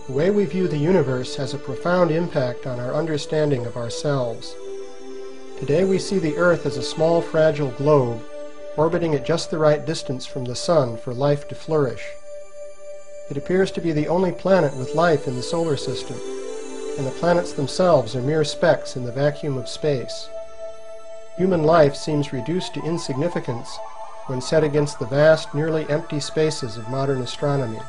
The way we view the universe has a profound impact on our understanding of ourselves. Today we see the Earth as a small, fragile globe, orbiting at just the right distance from the Sun for life to flourish. It appears to be the only planet with life in the solar system, and the planets themselves are mere specks in the vacuum of space. Human life seems reduced to insignificance when set against the vast, nearly empty spaces of modern astronomy.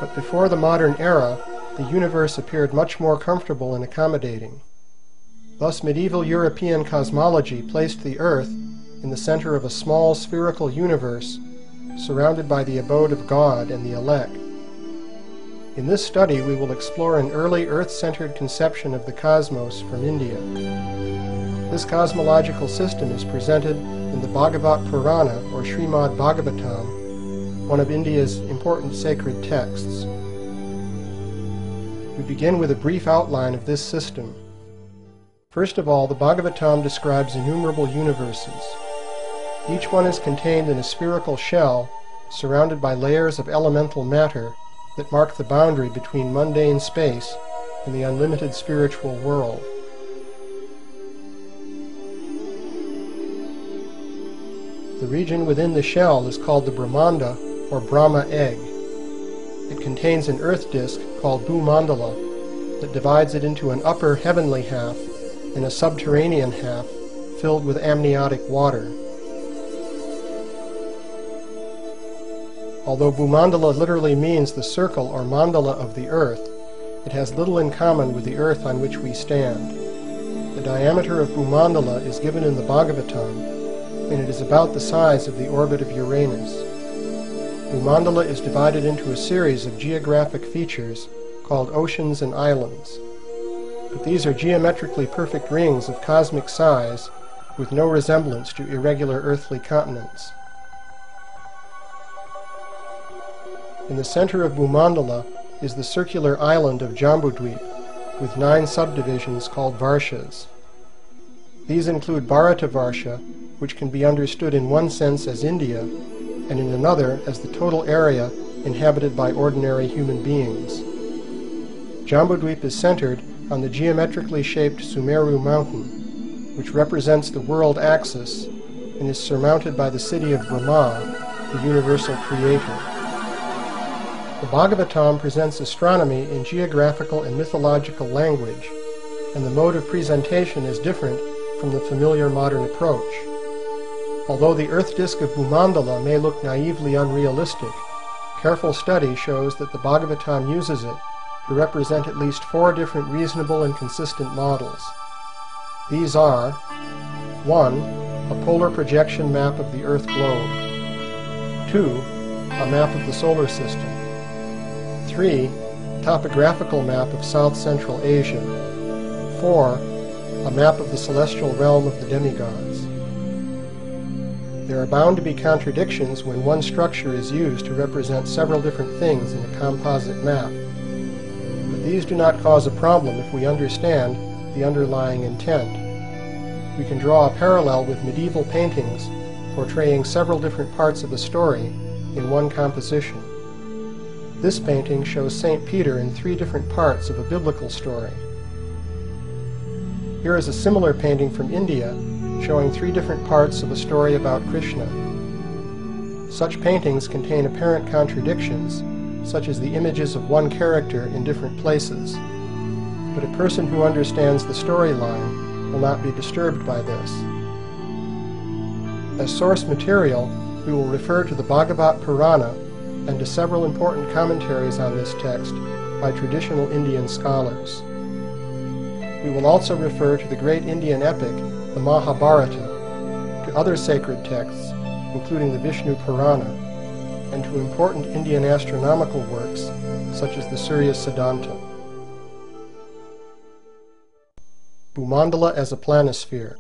But before the modern era, the universe appeared much more comfortable and accommodating. Thus, medieval European cosmology placed the Earth in the center of a small spherical universe surrounded by the abode of God and the elect. In this study, we will explore an early Earth-centered conception of the cosmos from India. This cosmological system is presented in the Bhagavat Purana, or Srimad Bhagavatam, one of India's important sacred texts. We begin with a brief outline of this system. First of all, the Bhagavatam describes innumerable universes. Each one is contained in a spherical shell surrounded by layers of elemental matter that mark the boundary between mundane space and the unlimited spiritual world. The region within the shell is called the Brahmanda, or Brahma egg. It contains an earth disk called Bhumandala that divides it into an upper heavenly half and a subterranean half filled with amniotic water. Although Bhumandala literally means the circle or mandala of the earth, it has little in common with the earth on which we stand. The diameter of Bhumandala is given in the Bhagavatam, and it is about the size of the orbit of Uranus. Bhumandala is divided into a series of geographic features called oceans and islands. But these are geometrically perfect rings of cosmic size with no resemblance to irregular earthly continents. In the center of Bhumandala is the circular island of Jambudvip, with 9 subdivisions called Varshas. These include Bharatavarsha, which can be understood in one sense as India, and in another as the total area inhabited by ordinary human beings. Jambudvip is centered on the geometrically shaped Sumeru mountain, which represents the world axis and is surmounted by the city of Brahma, the universal creator. The Bhagavatam presents astronomy in geographical and mythological language, and the mode of presentation is different from the familiar modern approach. Although the earth disk of Bhumandala may look naively unrealistic, careful study shows that the Bhagavatam uses it to represent at least 4 different reasonable and consistent models. These are: 1. A polar projection map of the Earth globe. 2. A map of the solar system. 3. Topographical map of South-Central Asia. 4. A map of the celestial realm of the demigods. There are bound to be contradictions when one structure is used to represent several different things in a composite map. But these do not cause a problem if we understand the underlying intent. We can draw a parallel with medieval paintings portraying several different parts of a story in one composition. This painting shows St. Peter in 3 different parts of a biblical story. Here is a similar painting from India showing 3 different parts of a story about Krishna. Such paintings contain apparent contradictions, such as the images of one character in different places. But a person who understands the storyline will not be disturbed by this. As source material, we will refer to the Bhagavat Purana and to several important commentaries on this text by traditional Indian scholars. We will also refer to the great Indian epic, the Mahabharata, to other sacred texts, including the Vishnu Purana, and to important Indian astronomical works, such as the Surya Siddhanta. Bhumandala as a planisphere.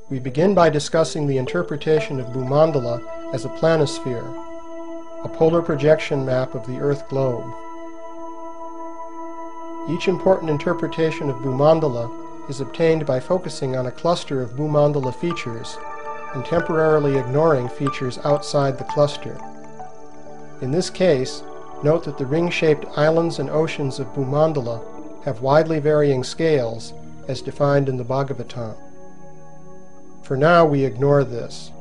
We begin by discussing the interpretation of Bhumandala as a planisphere, a polar projection map of the Earth globe. Each important interpretation of Bhumandala is obtained by focusing on a cluster of Bhumandala features, and temporarily ignoring features outside the cluster. In this case, note that the ring-shaped islands and oceans of Bhumandala have widely varying scales as defined in the Bhagavatam. For now, we ignore this.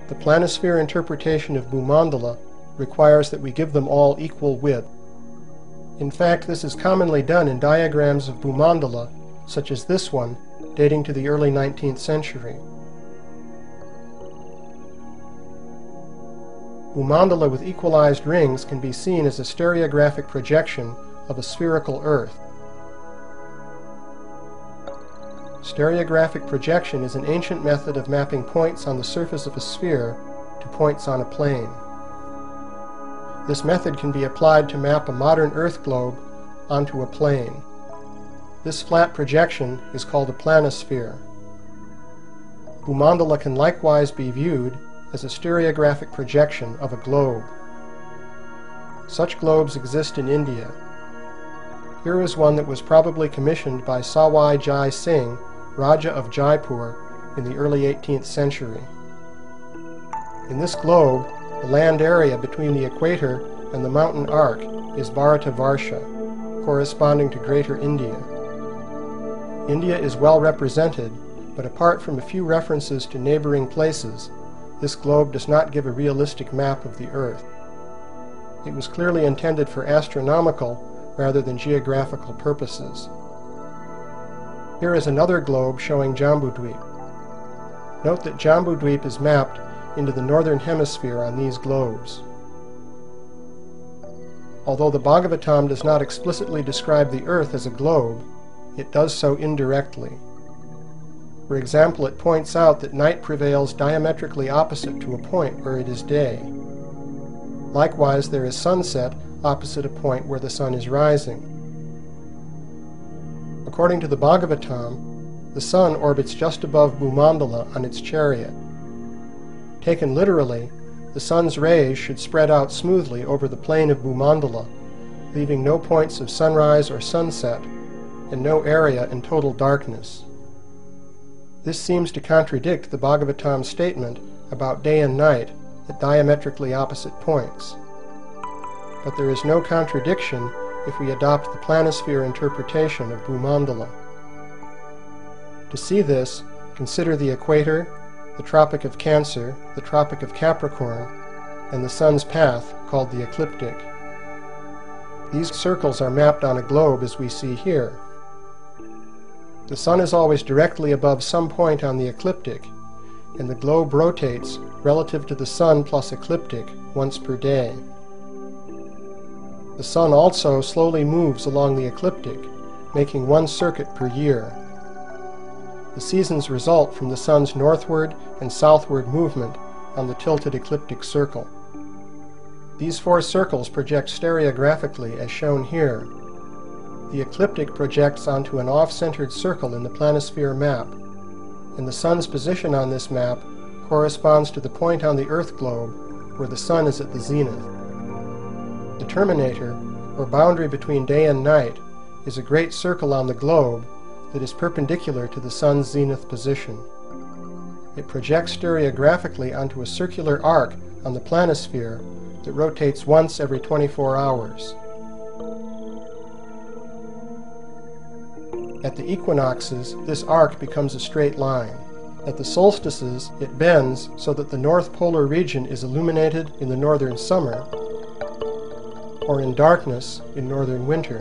The planisphere interpretation of Bhumandala requires that we give them all equal width. In fact, this is commonly done in diagrams of Bhumandala, such as this one, dating to the early 19th century. Bhumandala with equalized rings can be seen as a stereographic projection of a spherical Earth. Stereographic projection is an ancient method of mapping points on the surface of a sphere to points on a plane. This method can be applied to map a modern Earth globe onto a plane. This flat projection is called a planisphere. Bhumandala can likewise be viewed as a stereographic projection of a globe. Such globes exist in India. Here is one that was probably commissioned by Sawai Jai Singh, Raja of Jaipur, in the early 18th century. In this globe, the land area between the equator and the mountain arc is Bharatavarsha, corresponding to Greater India. India is well represented, but apart from a few references to neighboring places, this globe does not give a realistic map of the Earth. It was clearly intended for astronomical rather than geographical purposes. Here is another globe showing Jambudweep. Note that Jambudweep is mapped into the northern hemisphere on these globes. Although the Bhagavatam does not explicitly describe the Earth as a globe, it does so indirectly. For example, it points out that night prevails diametrically opposite to a point where it is day. Likewise, there is sunset opposite a point where the sun is rising. According to the Bhagavatam, the sun orbits just above Bhumandala on its chariot. Taken literally, the sun's rays should spread out smoothly over the plane of Bhumandala, leaving no points of sunrise or sunset, and no area in total darkness. This seems to contradict the Bhagavatam's statement about day and night at diametrically opposite points. But there is no contradiction if we adopt the planisphere interpretation of Bhumandala. To see this, consider the equator, the Tropic of Cancer, the Tropic of Capricorn, and the sun's path called the ecliptic. These circles are mapped on a globe as we see here. The sun is always directly above some point on the ecliptic, and the globe rotates relative to the sun plus ecliptic once per day. The sun also slowly moves along the ecliptic, making one circuit per year. The seasons result from the sun's northward and southward movement on the tilted ecliptic circle. These four circles project stereographically as shown here. The ecliptic projects onto an off-centered circle in the planisphere map, and the sun's position on this map corresponds to the point on the Earth globe where the sun is at the zenith. The terminator, or boundary between day and night, is a great circle on the globe that is perpendicular to the sun's zenith position. It projects stereographically onto a circular arc on the planisphere that rotates once every 24 hours. At the equinoxes, this arc becomes a straight line. At the solstices, it bends so that the north polar region is illuminated in the northern summer, or in darkness in northern winter.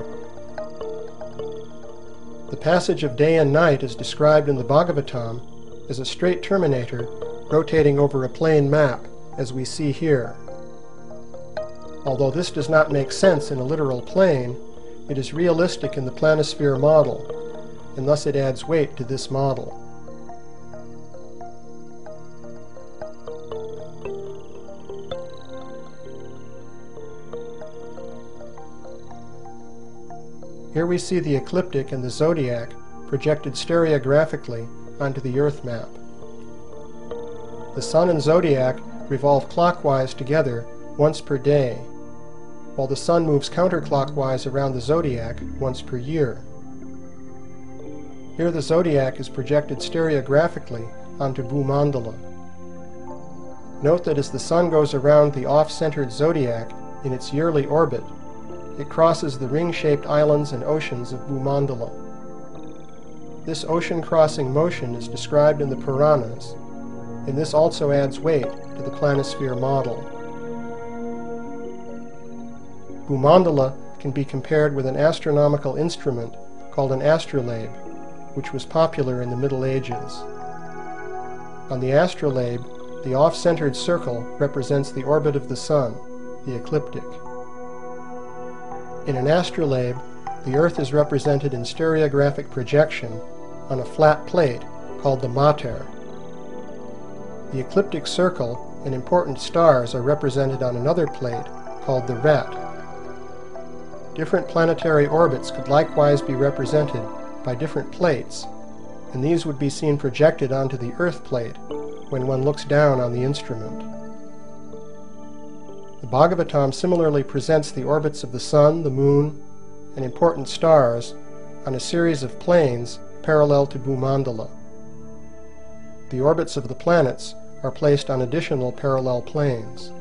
The passage of day and night is described in the Bhagavatam as a straight terminator rotating over a plane map, as we see here. Although this does not make sense in a literal plane, it is realistic in the planisphere model, and thus it adds weight to this model. Here we see the ecliptic and the zodiac projected stereographically onto the Earth map. The sun and zodiac revolve clockwise together once per day, while the sun moves counterclockwise around the zodiac once per year. Here the zodiac is projected stereographically onto Bhumandala. Note that as the Sun goes around the off-centered zodiac in its yearly orbit, it crosses the ring-shaped islands and oceans of Bhumandala. This ocean-crossing motion is described in the Puranas, and this also adds weight to the planisphere model. Bhumandala can be compared with an astronomical instrument called an astrolabe, which was popular in the Middle Ages. On the astrolabe, the off-centered circle represents the orbit of the Sun, the ecliptic. In an astrolabe, the Earth is represented in stereographic projection on a flat plate called the mater. The ecliptic circle and important stars are represented on another plate called the ret. Different planetary orbits could likewise be represented by different plates, and these would be seen projected onto the Earth plate when one looks down on the instrument. The Bhagavatam similarly presents the orbits of the Sun, the Moon, and important stars on a series of planes parallel to Bhumandala. The orbits of the planets are placed on additional parallel planes.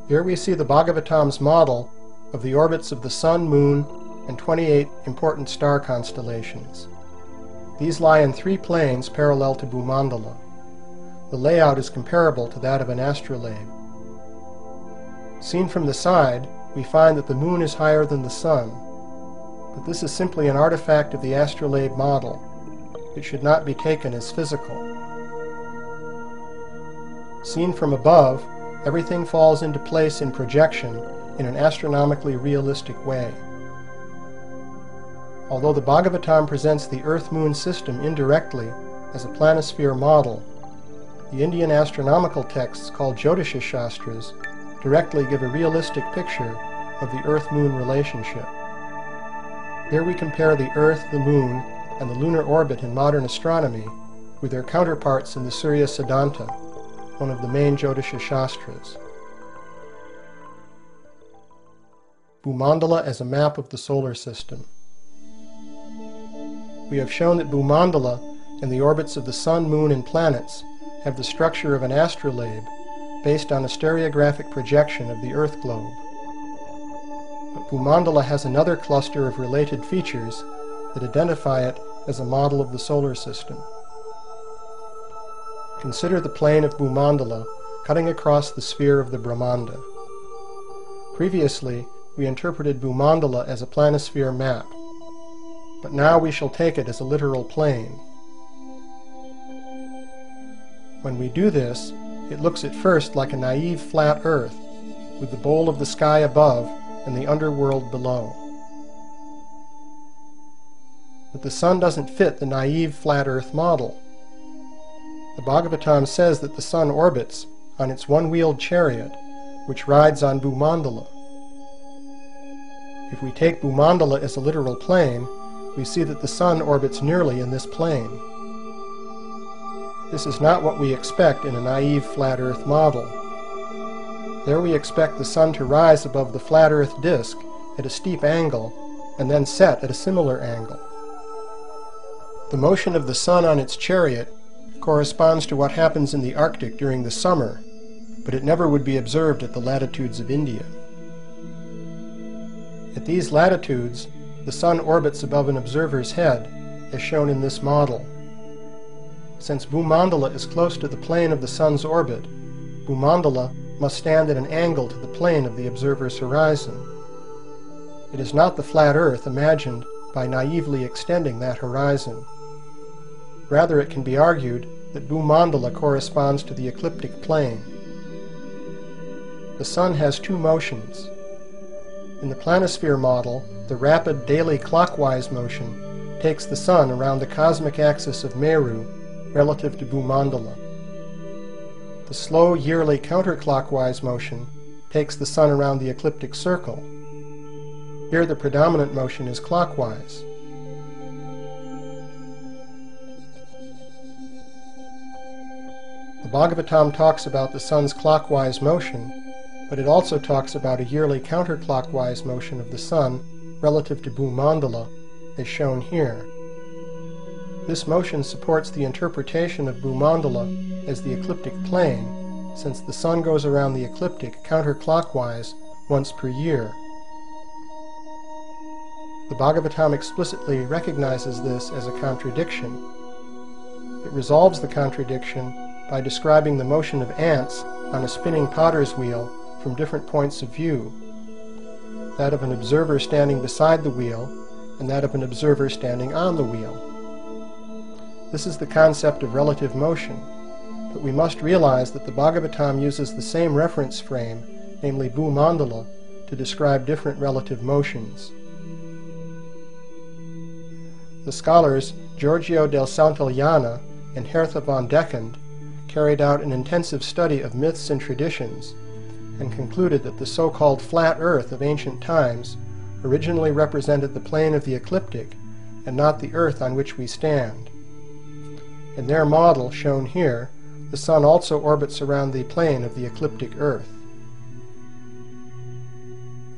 Here we see the Bhagavatam's model of the orbits of the Sun, Moon, and 28 important star constellations. These lie in 3 planes parallel to Bhumandala. The layout is comparable to that of an astrolabe. Seen from the side, we find that the Moon is higher than the Sun, but this is simply an artifact of the astrolabe model. It should not be taken as physical. Seen from above, everything falls into place in projection in an astronomically realistic way. Although the Bhagavatam presents the Earth-Moon system indirectly as a planisphere model, the Indian astronomical texts called Jyotisha Shastras directly give a realistic picture of the Earth-Moon relationship. Here we compare the Earth, the Moon, and the lunar orbit in modern astronomy with their counterparts in the Surya Siddhanta, one of the main Jyotisha Shastras. Bhumandala as a map of the solar system. We have shown that Bhumandala and the orbits of the Sun, Moon, and planets have the structure of an astrolabe based on a stereographic projection of the Earth globe. But Bhumandala has another cluster of related features that identify it as a model of the solar system. Consider the plane of Bhumandala cutting across the sphere of the Brahmanda. Previously, we interpreted Bhumandala as a planisphere map, but now we shall take it as a literal plane. When we do this, it looks at first like a naive flat Earth, with the bowl of the sky above and the underworld below. But the Sun doesn't fit the naive flat Earth model. The Bhagavatam says that the Sun orbits on its one-wheeled chariot, which rides on Bhumandala. If we take Bhumandala as a literal plane, we see that the Sun orbits nearly in this plane. This is not what we expect in a naive flat Earth model. There we expect the Sun to rise above the flat Earth disk at a steep angle and then set at a similar angle. The motion of the Sun on its chariot corresponds to what happens in the Arctic during the summer, but it never would be observed at the latitudes of India. At these latitudes, the Sun orbits above an observer's head, as shown in this model. Since Bhumandala is close to the plane of the Sun's orbit, Bhumandala must stand at an angle to the plane of the observer's horizon. It is not the flat Earth imagined by naively extending that horizon. Rather, it can be argued that Bhumandala corresponds to the ecliptic plane. The Sun has 2 motions. In the planisphere model, the rapid daily clockwise motion takes the Sun around the cosmic axis of Meru relative to Bhumandala. The slow yearly counterclockwise motion takes the Sun around the ecliptic circle. Here the predominant motion is clockwise. The Bhagavatam talks about the Sun's clockwise motion, but it also talks about a yearly counterclockwise motion of the Sun relative to Bhumandala, as shown here. This motion supports the interpretation of Bhumandala as the ecliptic plane, since the Sun goes around the ecliptic counterclockwise once per year. The Bhagavatam explicitly recognizes this as a contradiction. It resolves the contradiction by describing the motion of ants on a spinning potter's wheel from different points of view, that of an observer standing beside the wheel and that of an observer standing on the wheel. This is the concept of relative motion, but we must realize that the Bhagavatam uses the same reference frame, namely Bhumandala, to describe different relative motions. The scholars Giorgio del Santillana and Hertha von Deckend carried out an intensive study of myths and traditions and concluded that the so-called flat Earth of ancient times originally represented the plane of the ecliptic and not the Earth on which we stand. In their model, shown here, the Sun also orbits around the plane of the ecliptic Earth.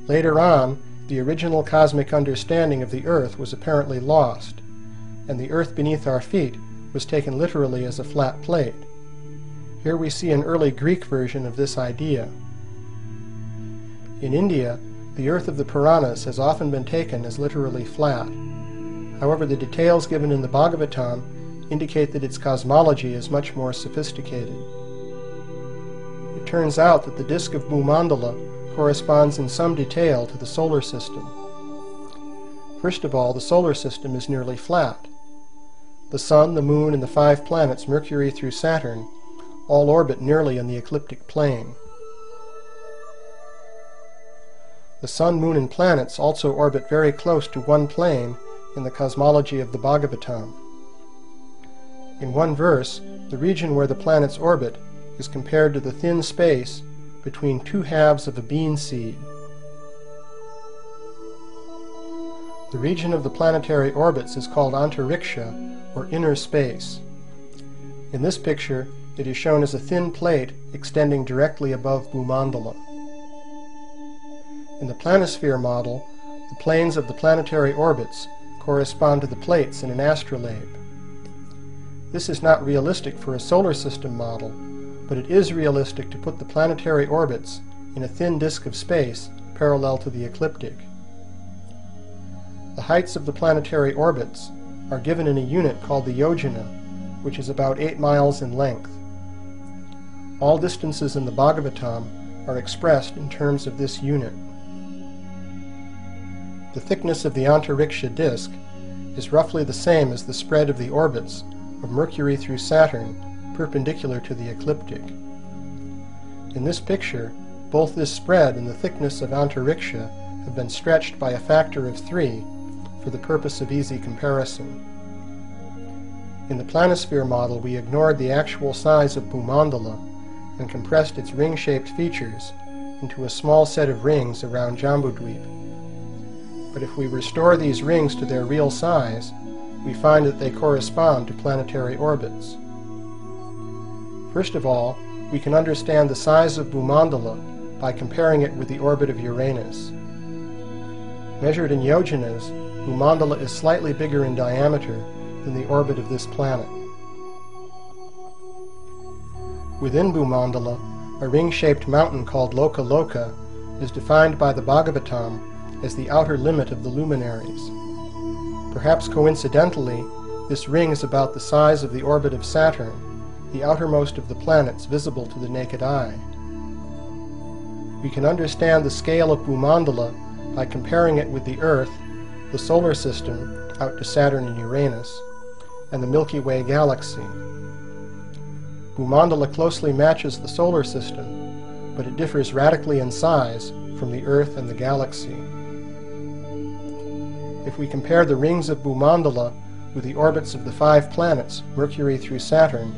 Later on, the original cosmic understanding of the Earth was apparently lost, and the Earth beneath our feet was taken literally as a flat plate. Here we see an early Greek version of this idea. In India, the Earth of the Puranas has often been taken as literally flat. However, the details given in the Bhagavatam indicate that its cosmology is much more sophisticated. It turns out that the disk of Bhumandala corresponds in some detail to the solar system. First of all, the solar system is nearly flat. The Sun, the Moon, and the 5 planets, Mercury through Saturn, all orbit nearly in the ecliptic plane. The Sun, Moon, and planets also orbit very close to one plane in the cosmology of the Bhagavatam. In one verse, the region where the planets orbit is compared to the thin space between 2 halves of a bean seed. The region of the planetary orbits is called Antariksha, or inner space. In this picture, it is shown as a thin plate extending directly above Bhumandala. In the planisphere model, the planes of the planetary orbits correspond to the plates in an astrolabe. This is not realistic for a solar system model, but it is realistic to put the planetary orbits in a thin disk of space parallel to the ecliptic. The heights of the planetary orbits are given in a unit called the yojana, which is about 8 miles in length. All distances in the Bhagavatam are expressed in terms of this unit. The thickness of the Antariksha disk is roughly the same as the spread of the orbits of Mercury through Saturn perpendicular to the ecliptic. In this picture, both this spread and the thickness of Antariksha have been stretched by a factor of 3 for the purpose of easy comparison. In the planisphere model, we ignored the actual size of Bhumandala and compressed its ring-shaped features into a small set of rings around Jambudvip. But if we restore these rings to their real size, we find that they correspond to planetary orbits. First of all, we can understand the size of Bhumandala by comparing it with the orbit of Uranus. Measured in yojanas, Bhumandala is slightly bigger in diameter than the orbit of this planet. Within Bhumandala, a ring-shaped mountain called Lokaloka is defined by the Bhagavatam as the outer limit of the luminaries. Perhaps coincidentally, this ring is about the size of the orbit of Saturn, the outermost of the planets visible to the naked eye. We can understand the scale of Bhumandala by comparing it with the Earth, the solar system out to Saturn and Uranus, and the Milky Way galaxy. Bhumandala closely matches the solar system, but it differs radically in size from the Earth and the galaxy. If we compare the rings of Bhumandala with the orbits of the 5 planets, Mercury through Saturn,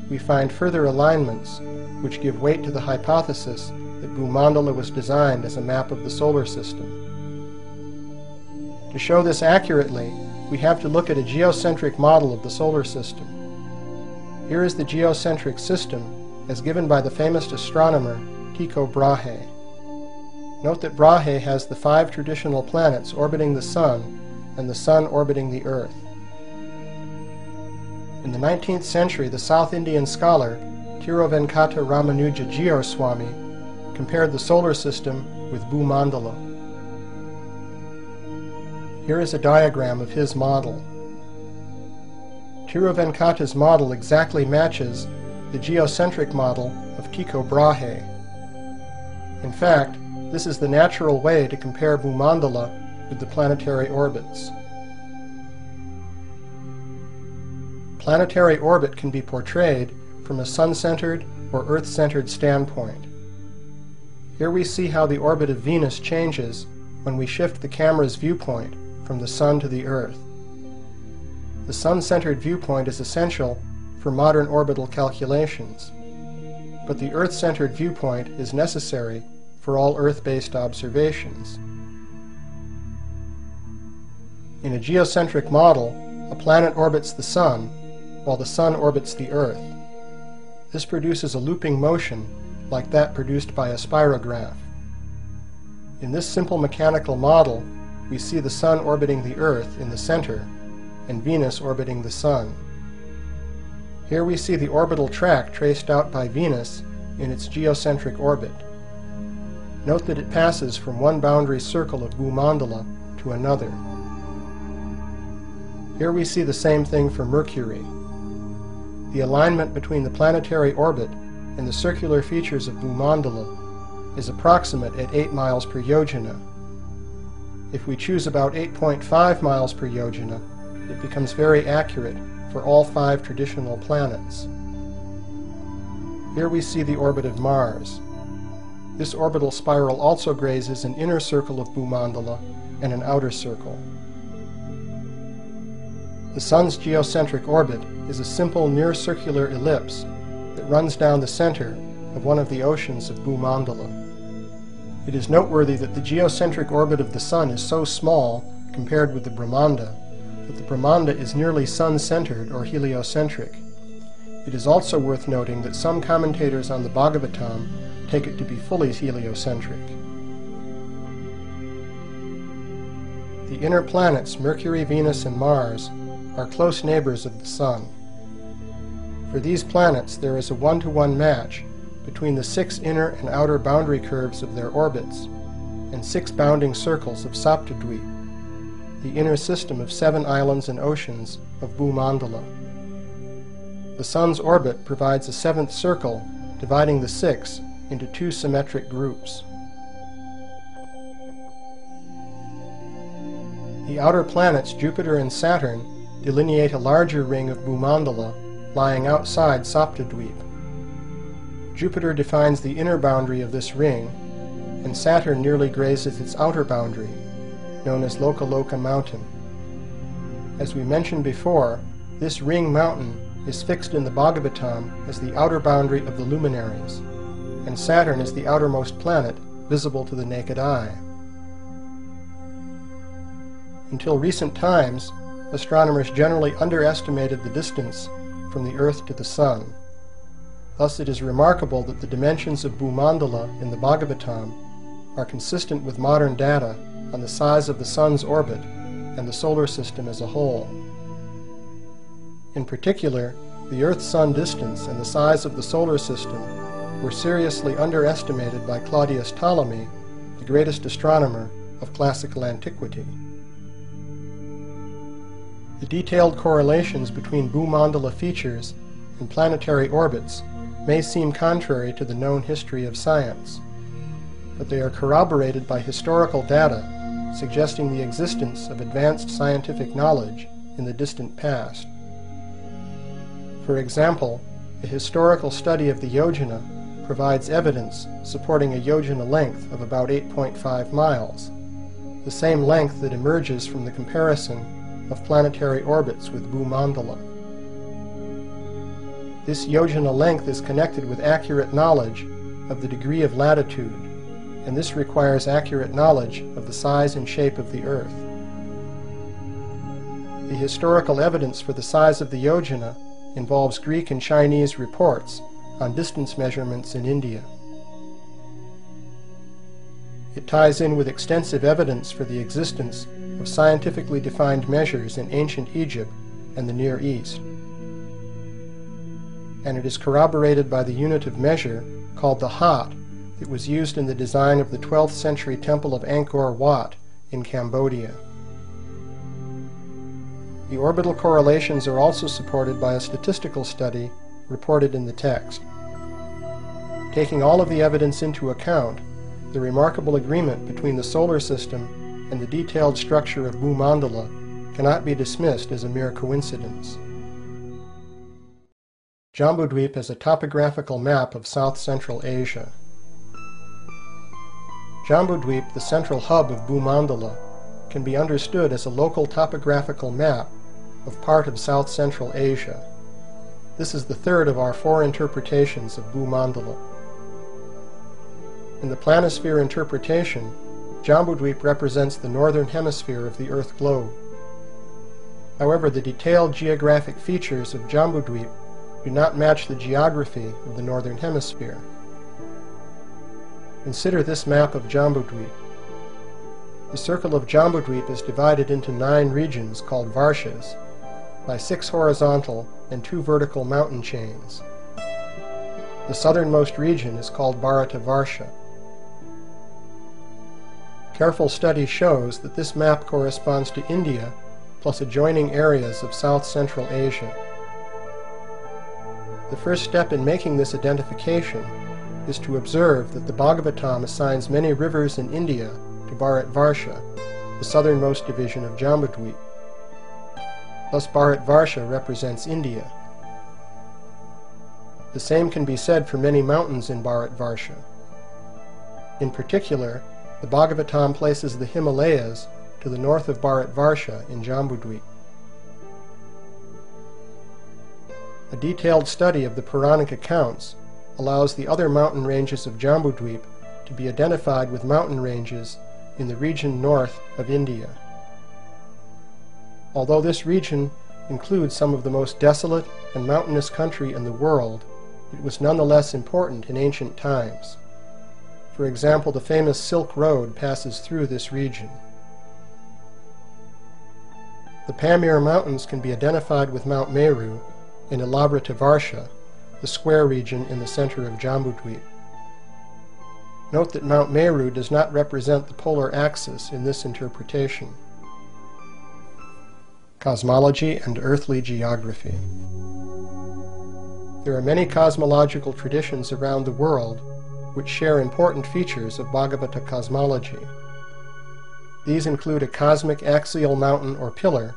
we find further alignments which give weight to the hypothesis that Bhumandala was designed as a map of the solar system. To show this accurately, we have to look at a geocentric model of the solar system. Here is the geocentric system as given by the famous astronomer Tycho Brahe. Note that Brahe has the 5 traditional planets orbiting the Sun and the Sun orbiting the Earth. In the 19th century, the South Indian scholar Tiruvenkata Ramanuja Geoswami compared the solar system with Bhumandala. Here is a diagram of his model. Tiruvenkata's model exactly matches the geocentric model of Tycho Brahe. In fact, this is the natural way to compare Bhumandala with the planetary orbits. Planetary orbit can be portrayed from a Sun-centered or Earth-centered standpoint. Here we see how the orbit of Venus changes when we shift the camera's viewpoint from the Sun to the Earth. The Sun-centered viewpoint is essential for modern orbital calculations, but the Earth-centered viewpoint is necessary for all Earth-based observations. In a geocentric model, a planet orbits the Sun, while the Sun orbits the Earth. This produces a looping motion like that produced by a spirograph. In this simple mechanical model, we see the Sun orbiting the Earth in the center and Venus orbiting the Sun. Here we see the orbital track traced out by Venus in its geocentric orbit. Note that it passes from one boundary circle of Bhumandala to another. Here we see the same thing for Mercury. The alignment between the planetary orbit and the circular features of Bhumandala is approximate at 8 miles per yojana. If we choose about 8.5 miles per yojana, it becomes very accurate for all 5 traditional planets. Here we see the orbit of Mars. This orbital spiral also grazes an inner circle of Bhumandala and an outer circle. The Sun's geocentric orbit is a simple near-circular ellipse that runs down the center of one of the oceans of Bhumandala. It is noteworthy that the geocentric orbit of the Sun is so small compared with the Brahmanda that the Brahmanda is nearly Sun-centered or heliocentric. It is also worth noting that some commentators on the Bhagavatam take it to be fully heliocentric. The inner planets Mercury, Venus, and Mars are close neighbors of the Sun. For these planets, there is a 1-to-1 match between the 6 inner and outer boundary curves of their orbits and 6 bounding circles of Saptadweep, the inner system of 7 islands and oceans of Bhumandala. The Sun's orbit provides a 7th circle, dividing the 6 into 2 symmetric groups. The outer planets Jupiter and Saturn delineate a larger ring of Bhumandala lying outside Saptadweep. Jupiter defines the inner boundary of this ring, and Saturn nearly grazes its outer boundary, known as Lokaloka Mountain. As we mentioned before, this ring mountain is fixed in the Bhagavatam as the outer boundary of the luminaries, and Saturn is the outermost planet visible to the naked eye. Until recent times, astronomers generally underestimated the distance from the Earth to the Sun. Thus it is remarkable that the dimensions of Bhumandala in the Bhagavatam are consistent with modern data on the size of the Sun's orbit and the solar system as a whole. In particular, the Earth-Sun distance and the size of the solar system were seriously underestimated by Claudius Ptolemy, the greatest astronomer of classical antiquity. The detailed correlations between Bhumandala features and planetary orbits may seem contrary to the known history of science, but they are corroborated by historical data suggesting the existence of advanced scientific knowledge in the distant past. For example, a historical study of the yojana provides evidence supporting a yojana length of about 8.5 miles, the same length that emerges from the comparison of planetary orbits with Bhumandala. This yojana length is connected with accurate knowledge of the degree of latitude, and this requires accurate knowledge of the size and shape of the Earth. The historical evidence for the size of the yojana involves Greek and Chinese reports on distance measurements in India. It ties in with extensive evidence for the existence of scientifically defined measures in ancient Egypt and the Near East. And it is corroborated by the unit of measure called the hat that was used in the design of the 12th century temple of Angkor Wat in Cambodia. The orbital correlations are also supported by a statistical study reported in the text. Taking all of the evidence into account, the remarkable agreement between the solar system and the detailed structure of Bhumandala cannot be dismissed as a mere coincidence. Jambudweep is a topographical map of South-Central Asia. Jambudweep, the central hub of Bhumandala, can be understood as a local topographical map of part of South-Central Asia. This is the third of our 4 interpretations of Bhumandala. In the planisphere interpretation, Jambudweep represents the northern hemisphere of the Earth globe. However, the detailed geographic features of Jambudweep do not match the geography of the northern hemisphere. Consider this map of Jambudweep. The circle of Jambudweep is divided into 9 regions called Varshas by 6 horizontal and 2 vertical mountain chains. The southernmost region is called Bharata Varsha. Careful study shows that this map corresponds to India plus adjoining areas of South-Central Asia. The first step in making this identification is to observe that the Bhagavatam assigns many rivers in India to Bharat Varsha, the southernmost division of Jambudweep. Thus Bharat Varsha represents India. The same can be said for many mountains in Bharat Varsha. In particular, the Bhagavatam places the Himalayas to the north of Bharat Varsha in Jambudweep. A detailed study of the Puranic accounts allows the other mountain ranges of Jambudweep to be identified with mountain ranges in the region north of India. Although this region includes some of the most desolate and mountainous country in the world, it was nonetheless important in ancient times. For example, the famous Silk Road passes through this region. The Pamir Mountains can be identified with Mount Meru in Ilavrita Varsha, the square region in the center of Jambudweep. Note that Mount Meru does not represent the polar axis in this interpretation. Cosmology and earthly geography. There are many cosmological traditions around the world which share important features of Bhagavata cosmology. These include a cosmic axial mountain or pillar,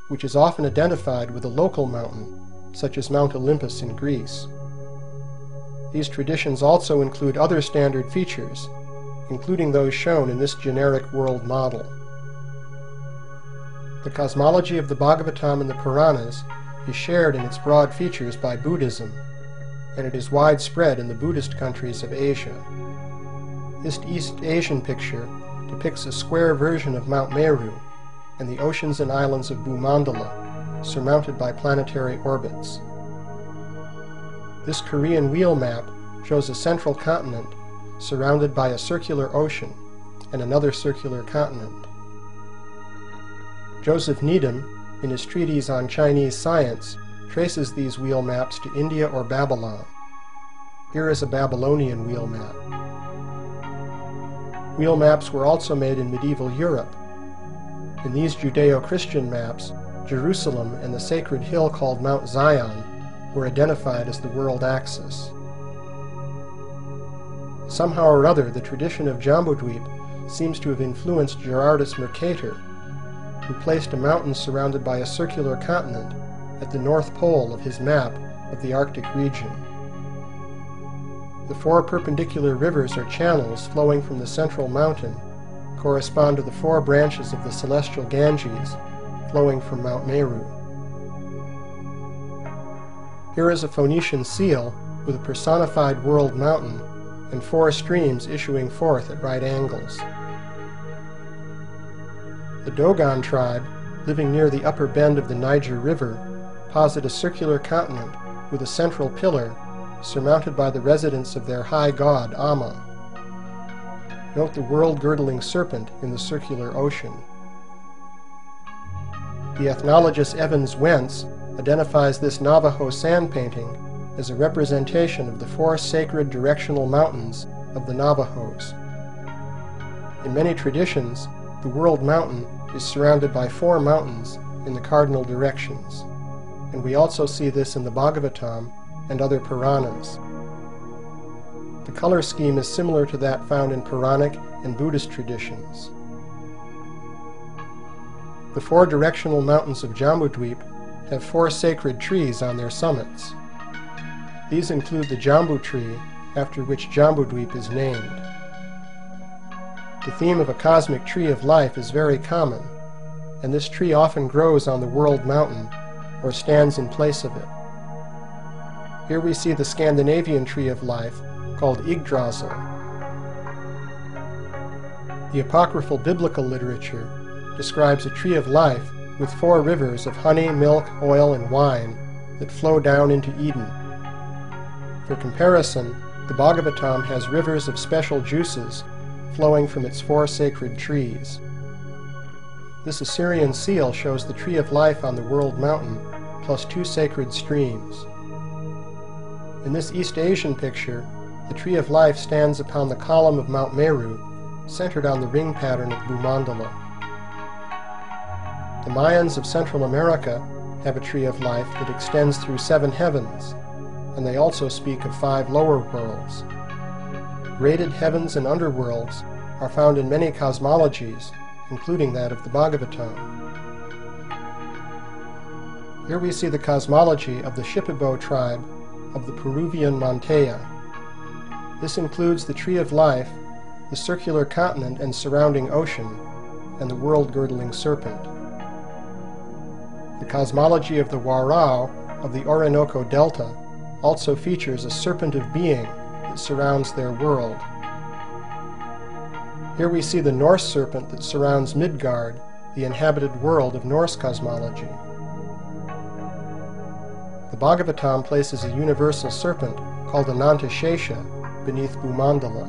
which is often identified with a local mountain, such as Mount Olympus in Greece. These traditions also include other standard features, including those shown in this generic world model. The cosmology of the Bhagavatam and the Puranas is shared in its broad features by Buddhism, and it is widespread in the Buddhist countries of Asia. This East Asian picture depicts a square version of Mount Meru and the oceans and islands of Bhumandala, surmounted by planetary orbits. This Korean wheel map shows a central continent surrounded by a circular ocean and another circular continent. Joseph Needham, in his treatise on Chinese science, traces these wheel maps to India or Babylon. Here is a Babylonian wheel map. Wheel maps were also made in medieval Europe. In these Judeo-Christian maps, Jerusalem and the sacred hill called Mount Zion were identified as the world axis. Somehow or other, the tradition of Jambudweep seems to have influenced Gerardus Mercator, who placed a mountain surrounded by a circular continent at the north pole of his map of the Arctic region. The 4 perpendicular rivers or channels flowing from the central mountain correspond to the 4 branches of the celestial Ganges flowing from Mount Meru. Here is a Phoenician seal with a personified world mountain and 4 streams issuing forth at right angles. The Dogon tribe, living near the upper bend of the Niger River, posit a circular continent with a central pillar surmounted by the residence of their high god Amma. Note the world-girdling serpent in the circular ocean. The ethnologist Evans Wentz identifies this Navajo sand painting as a representation of the 4 sacred directional mountains of the Navajos. In many traditions, the world mountain is surrounded by 4 mountains in the cardinal directions, and we also see this in the Bhagavatam and other Puranas. The color scheme is similar to that found in Puranic and Buddhist traditions. The 4 directional mountains of Jambudweep have 4 sacred trees on their summits. These include the Jambu tree, after which Jambudweep is named. The theme of a cosmic tree of life is very common, and this tree often grows on the world mountain or stands in place of it. Here we see the Scandinavian tree of life called Yggdrasil. The apocryphal biblical literature describes a tree of life with 4 rivers of honey, milk, oil, and wine that flow down into Eden. For comparison, the Bhagavatam has rivers of special juices flowing from its 4 sacred trees. This Assyrian seal shows the tree of life on the world mountain plus 2 sacred streams. In this East Asian picture, the tree of life stands upon the column of Mount Meru, centered on the ring pattern of Bhumandala. The Mayans of Central America have a tree of life that extends through 7 heavens, and they also speak of 5 lower worlds. Graded heavens and underworlds are found in many cosmologies, including that of the Bhagavatam. Here we see the cosmology of the Shipibo tribe of the Peruvian Montea. This includes the tree of life, the circular continent and surrounding ocean, and the world-girdling serpent. The cosmology of the Warao of the Orinoco Delta also features a serpent of being that surrounds their world. Here we see the Norse serpent that surrounds Midgard, the inhabited world of Norse cosmology. The Bhagavatam places a universal serpent called Anantashesha beneath Bhumandala.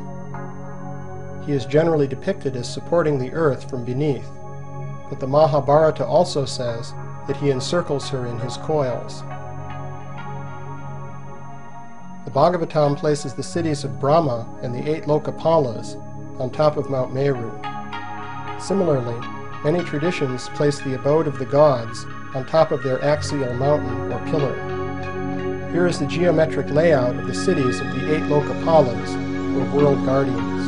He is generally depicted as supporting the earth from beneath, but the Mahabharata also says that he encircles her in his coils. The Bhagavatam places the cities of Brahma and the 8 Lokapalas on top of Mount Meru. Similarly, many traditions place the abode of the gods on top of their axial mountain or pillar. Here is the geometric layout of the cities of the 8 Lokapalas, or world guardians.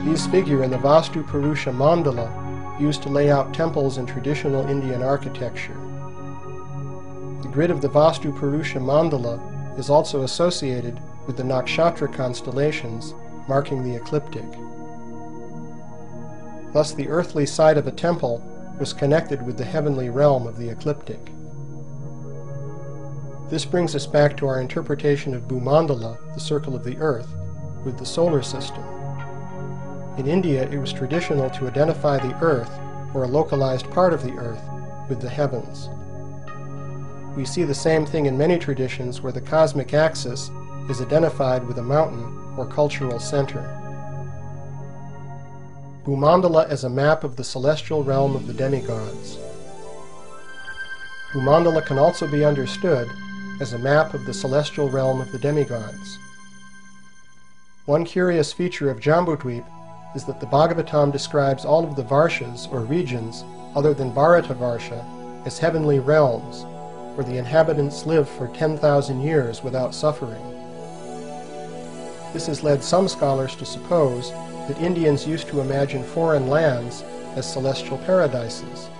These figure in the Vastu Purusha Mandala used to lay out temples in traditional Indian architecture. The grid of the Vastu Purusha Mandala is also associated with the nakshatra constellations marking the ecliptic. Thus the earthly side of a temple was connected with the heavenly realm of the ecliptic. This brings us back to our interpretation of Bhumandala, the circle of the earth, with the solar system. In India, it was traditional to identify the earth, or a localized part of the earth, with the heavens. We see the same thing in many traditions where the cosmic axis is identified with a mountain or cultural center. Bhumandala as a map of the celestial realm of the demigods. Bhumandala can also be understood as a map of the celestial realm of the demigods. One curious feature of Jambudweep is that the Bhagavatam describes all of the Varshas, or regions, other than Bharatavarsha, as heavenly realms, where the inhabitants live for 10,000 years without suffering. This has led some scholars to suppose that Indians used to imagine foreign lands as celestial paradises.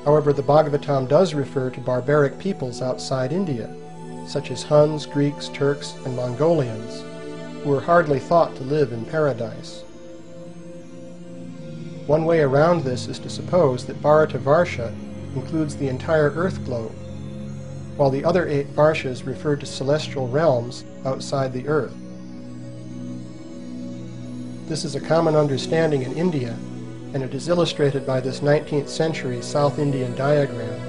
However, the Bhagavatam does refer to barbaric peoples outside India, such as Huns, Greeks, Turks, and Mongolians, who were hardly thought to live in paradise. One way around this is to suppose that Bharatavarsha includes the entire Earth globe, while the other 8 Varshas refer to celestial realms outside the Earth. This is a common understanding in India, and it is illustrated by this 19th century South Indian diagram,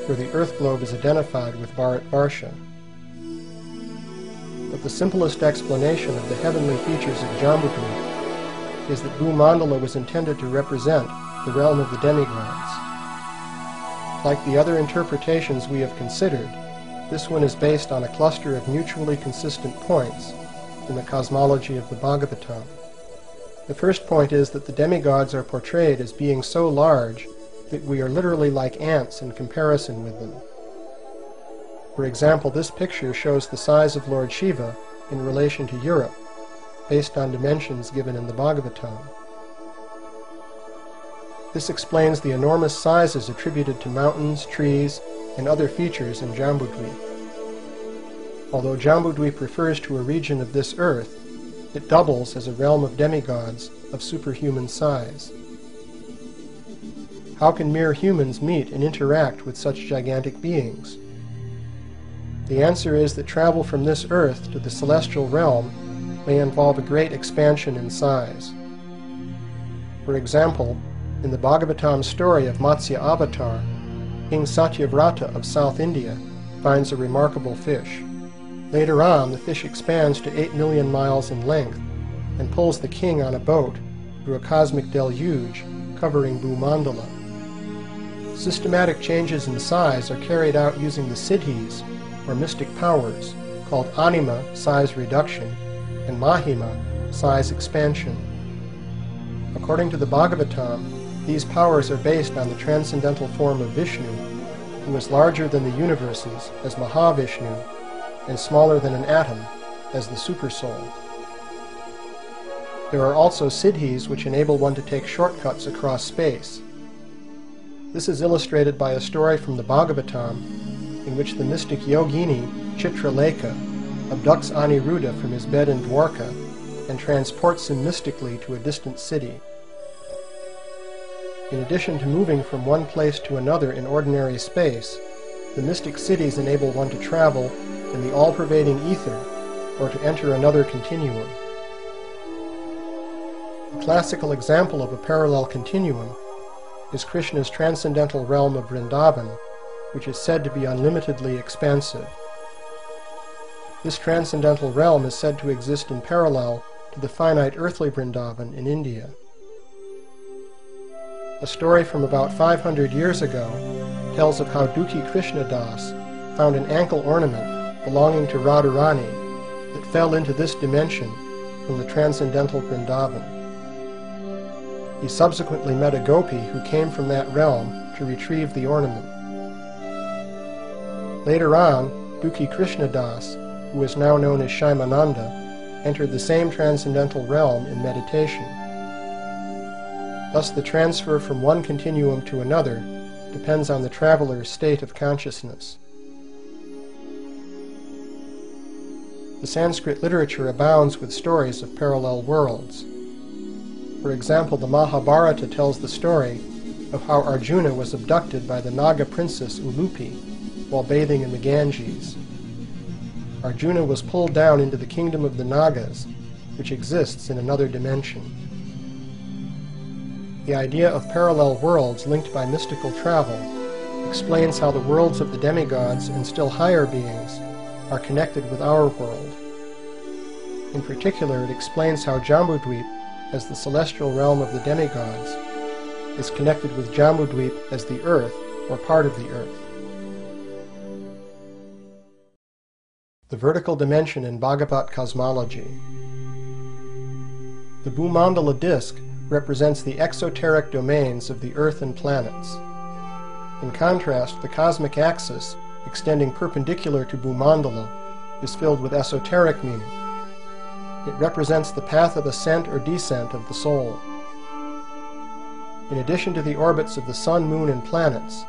where the Earth globe is identified with Bharatvarsha. The but the simplest explanation of the heavenly features of Jambudvip is that Bhumandala was intended to represent the realm of the demigods. Like the other interpretations we have considered, this one is based on a cluster of mutually consistent points in the cosmology of the Bhagavatam. The first point is that the demigods are portrayed as being so large that we are literally like ants in comparison with them. For example, this picture shows the size of Lord Shiva in relation to Europe, based on dimensions given in the Bhagavatam. This explains the enormous sizes attributed to mountains, trees, and other features in Jambudvip. Although Jambudvip refers to a region of this earth, it doubles as a realm of demigods of superhuman size. How can mere humans meet and interact with such gigantic beings? The answer is that travel from this earth to the celestial realm may involve a great expansion in size. For example, in the Bhagavatam story of Matsya Avatar, King Satyavrata of South India finds a remarkable fish. Later on, the fish expands to 8 million miles in length and pulls the king on a boat through a cosmic deluge covering Bhumandala. Systematic changes in size are carried out using the siddhis, or mystic powers, called anima, size reduction, and mahima, size expansion. According to the Bhagavatam, these powers are based on the transcendental form of Vishnu, who is larger than the universes as Mahavishnu, and smaller than an atom as the Supersoul. There are also siddhis which enable one to take shortcuts across space. This is illustrated by a story from the Bhagavatam in which the mystic yogini Chitralekha abducts Aniruddha from his bed in Dwarka and transports him mystically to a distant city. In addition to moving from one place to another in ordinary space, the mystic cities enable one to travel in the all-pervading ether or to enter another continuum. A classical example of a parallel continuum is Krishna's transcendental realm of Vrindavan, which is said to be unlimitedly expansive. This transcendental realm is said to exist in parallel to the finite earthly Vrindavan in India. A story from about 500 years ago tells of how Dukhi Krishna Das found an ankle ornament belonging to Radharani that fell into this dimension from the transcendental Vrindavan. He subsequently met a gopi who came from that realm to retrieve the ornament. Later on, Dukhi Krishna Das, who is now known as Shaimananda, entered the same transcendental realm in meditation. Thus the transfer from one continuum to another depends on the traveler's state of consciousness. The Sanskrit literature abounds with stories of parallel worlds. For example, the Mahabharata tells the story of how Arjuna was abducted by the Naga princess Ulupi while bathing in the Ganges. Arjuna was pulled down into the kingdom of the Nagas, which exists in another dimension. The idea of parallel worlds linked by mystical travel explains how the worlds of the demigods and still higher beings are connected with our world. In particular, it explains how Jambudvip, as the celestial realm of the demigods, is connected with Jambudvip as the earth, or part of the earth. The vertical dimension in Bhagavad Cosmology. The Bhumandala disk represents the exoteric domains of the earth and planets. In contrast, the cosmic axis, extending perpendicular to Bhumandala, is filled with esoteric meaning. It represents the path of ascent or descent of the soul. In addition to the orbits of the sun, moon, and planets,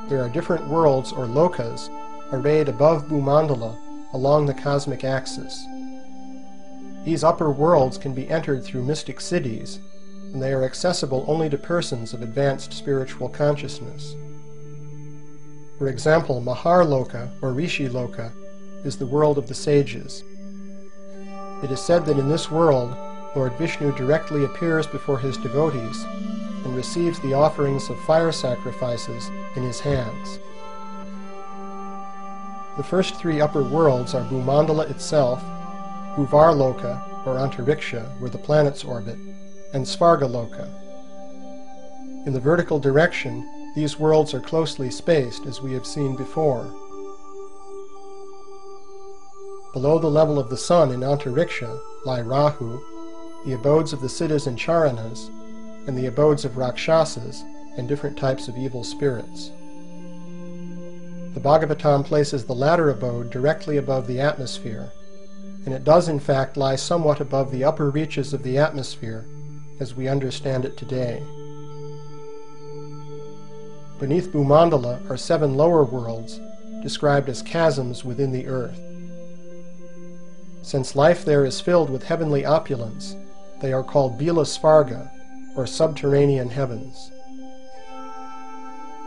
there are different worlds or lokas arrayed above Bhumandala along the cosmic axis. These upper worlds can be entered through mystic siddhis, and they are accessible only to persons of advanced spiritual consciousness. For example, Maharloka or Rishi Loka is the world of the sages. It is said that in this world, Lord Vishnu directly appears before his devotees and receives the offerings of fire sacrifices in his hands. The first three upper worlds are Bhumandala itself, Bhuvarloka, or Antariksha, where the planets orbit, and Svargaloka. In the vertical direction, these worlds are closely spaced, as we have seen before. Below the level of the sun in Antariksha lie Rahu, the abodes of the Siddhas and Charanas, and the abodes of Rakshasas and different types of evil spirits. The Bhagavatam places the latter abode directly above the atmosphere, and it does in fact lie somewhat above the upper reaches of the atmosphere as we understand it today. Beneath Bhumandala are 7 lower worlds, described as chasms within the earth. Since life there is filled with heavenly opulence, they are called Bila Svarga, or subterranean heavens.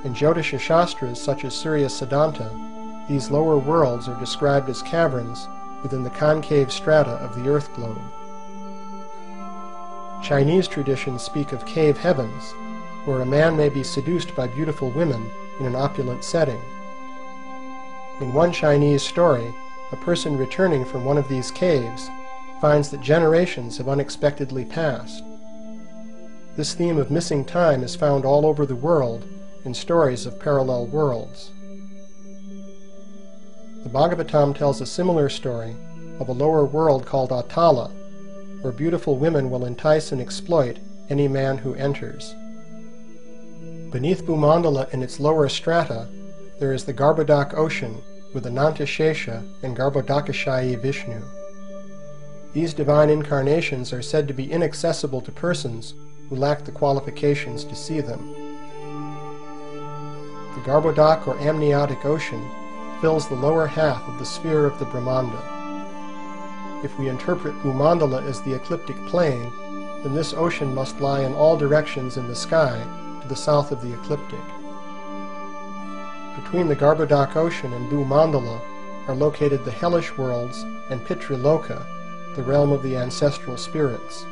In Jyotisha Shastras such as Surya Siddhanta, these lower worlds are described as caverns within the concave strata of the earth globe. Chinese traditions speak of cave heavens, where a man may be seduced by beautiful women in an opulent setting. In one Chinese story, a person returning from one of these caves finds that generations have unexpectedly passed. This theme of missing time is found all over the world in stories of parallel worlds. The Bhagavatam tells a similar story of a lower world called Atala, where beautiful women will entice and exploit any man who enters. Beneath Bhumandala in its lower strata, there is the Garbhodak ocean with Anantashesha and Garbhodakashayi Vishnu. These divine incarnations are said to be inaccessible to persons who lack the qualifications to see them. The Garbhodak or amniotic ocean fills the lower half of the sphere of the Brahmanda. If we interpret Bhumandala as the ecliptic plane, then this ocean must lie in all directions in the sky to the south of the ecliptic. Between the Garbhodak ocean and Bhumandala are located the hellish worlds and Pitriloka, the realm of the ancestral spirits.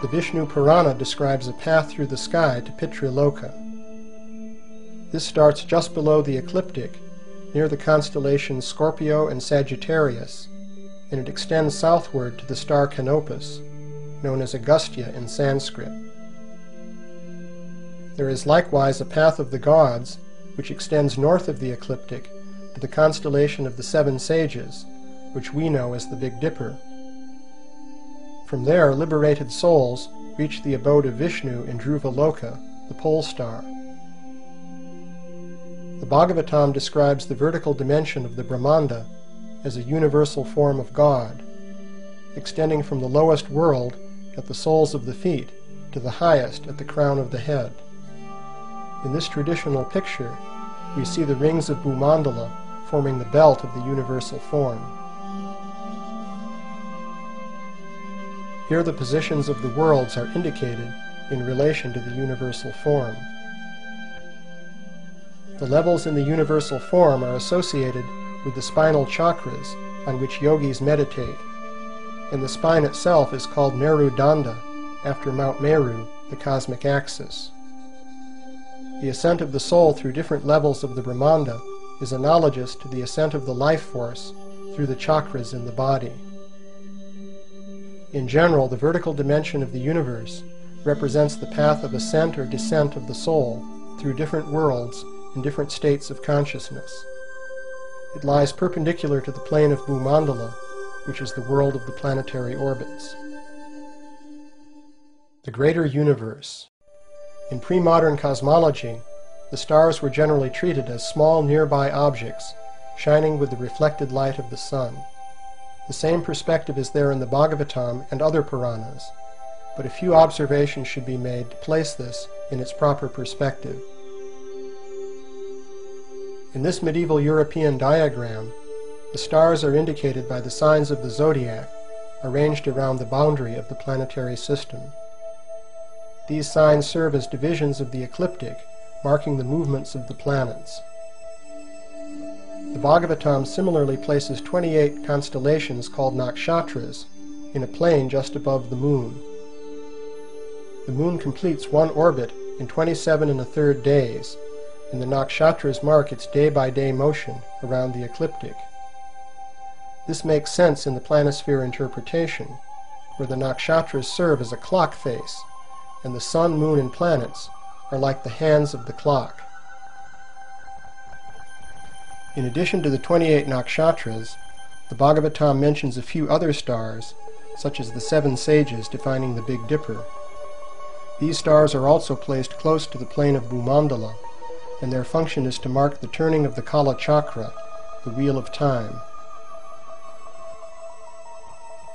The Vishnu Purana describes a path through the sky to Pitriloka. This starts just below the ecliptic, near the constellations Scorpio and Sagittarius, and it extends southward to the star Canopus, known as Agastya in Sanskrit. There is likewise a path of the gods, which extends north of the ecliptic to the constellation of the 7 sages, which we know as the Big Dipper. From there, liberated souls reach the abode of Vishnu in Dhruvaloka, the pole star. The Bhagavatam describes the vertical dimension of the Brahmanda as a universal form of God, extending from the lowest world at the soles of the feet to the highest at the crown of the head. In this traditional picture, we see the rings of Bhumandala forming the belt of the universal form. Here the positions of the worlds are indicated in relation to the universal form. The levels in the universal form are associated with the spinal chakras on which yogis meditate, and the spine itself is called Meru Danda, after Mount Meru, the cosmic axis. The ascent of the soul through different levels of the Brahmanda is analogous to the ascent of the life force through the chakras in the body. In general, the vertical dimension of the universe represents the path of ascent or descent of the soul through different worlds in different states of consciousness. It lies perpendicular to the plane of Bhumandala, which is the world of the planetary orbits. The greater universe. In pre-modern cosmology, the stars were generally treated as small nearby objects, shining with the reflected light of the sun. The same perspective is there in the Bhagavatam and other Puranas, but a few observations should be made to place this in its proper perspective. In this medieval European diagram, the stars are indicated by the signs of the zodiac, arranged around the boundary of the planetary system. These signs serve as divisions of the ecliptic, marking the movements of the planets. The Bhagavatam similarly places 28 constellations called nakshatras in a plane just above the moon. The moon completes one orbit in 27 1/3 days, and the nakshatras mark its day-by-day motion around the ecliptic. This makes sense in the planisphere interpretation, where the nakshatras serve as a clock face, and the sun, moon, and planets are like the hands of the clock. In addition to the 28 nakshatras, the Bhagavatam mentions a few other stars, such as the 7 sages defining the Big Dipper. These stars are also placed close to the plane of Bhumandala, and their function is to mark the turning of the Kala Chakra, the wheel of time.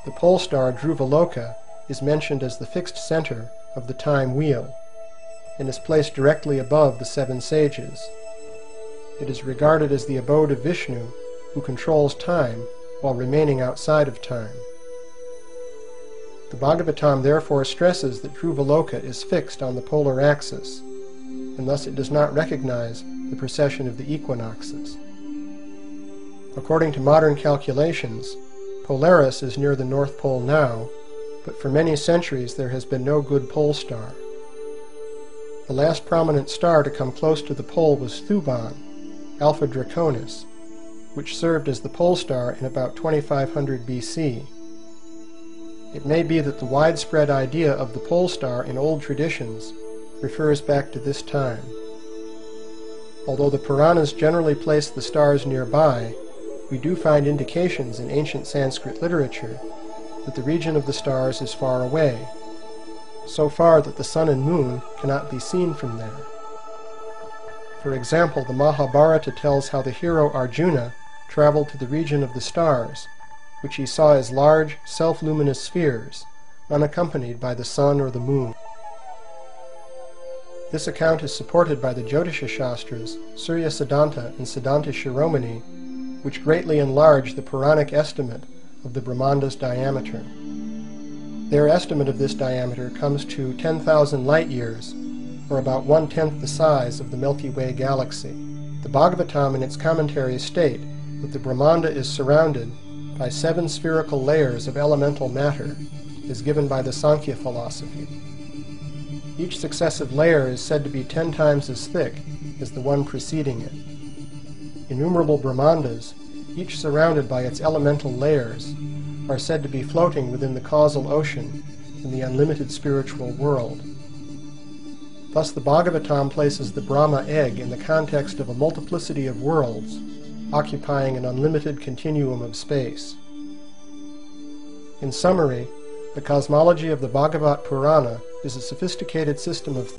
The pole star Dhruvaloka is mentioned as the fixed center of the time wheel, and is placed directly above the 7 sages. It is regarded as the abode of Vishnu, who controls time while remaining outside of time. The Bhagavatam therefore stresses that Dhruvaloka is fixed on the polar axis, and thus it does not recognize the precession of the equinoxes. According to modern calculations, Polaris is near the North Pole now, but for many centuries there has been no good pole star. The last prominent star to come close to the pole was Thuban, Alpha Draconis, which served as the pole star in about 2500 BC. It may be that the widespread idea of the pole star in old traditions refers back to this time. Although the Puranas generally place the stars nearby, we do find indications in ancient Sanskrit literature that the region of the stars is far away, so far that the sun and moon cannot be seen from there. For example, the Mahabharata tells how the hero Arjuna traveled to the region of the stars, which he saw as large, self-luminous spheres, unaccompanied by the sun or the moon. This account is supported by the Jyotisha Shastras, Surya Siddhanta and Siddhanta Shiromani, which greatly enlarge the Puranic estimate of the Brahmanda's diameter. Their estimate of this diameter comes to 10,000 light-years, or about 1/10 the size of the Milky Way galaxy. The Bhagavatam in its commentaries state that the Brahmanda is surrounded by 7 spherical layers of elemental matter, as given by the Sankhya philosophy. Each successive layer is said to be 10 times as thick as the one preceding it. Innumerable Brahmandas, each surrounded by its elemental layers, are said to be floating within the causal ocean in the unlimited spiritual world. Thus the Bhagavatam places the Brahma egg in the context of a multiplicity of worlds, occupying an unlimited continuum of space. In summary, the cosmology of the Bhagavat Purana is a sophisticated system of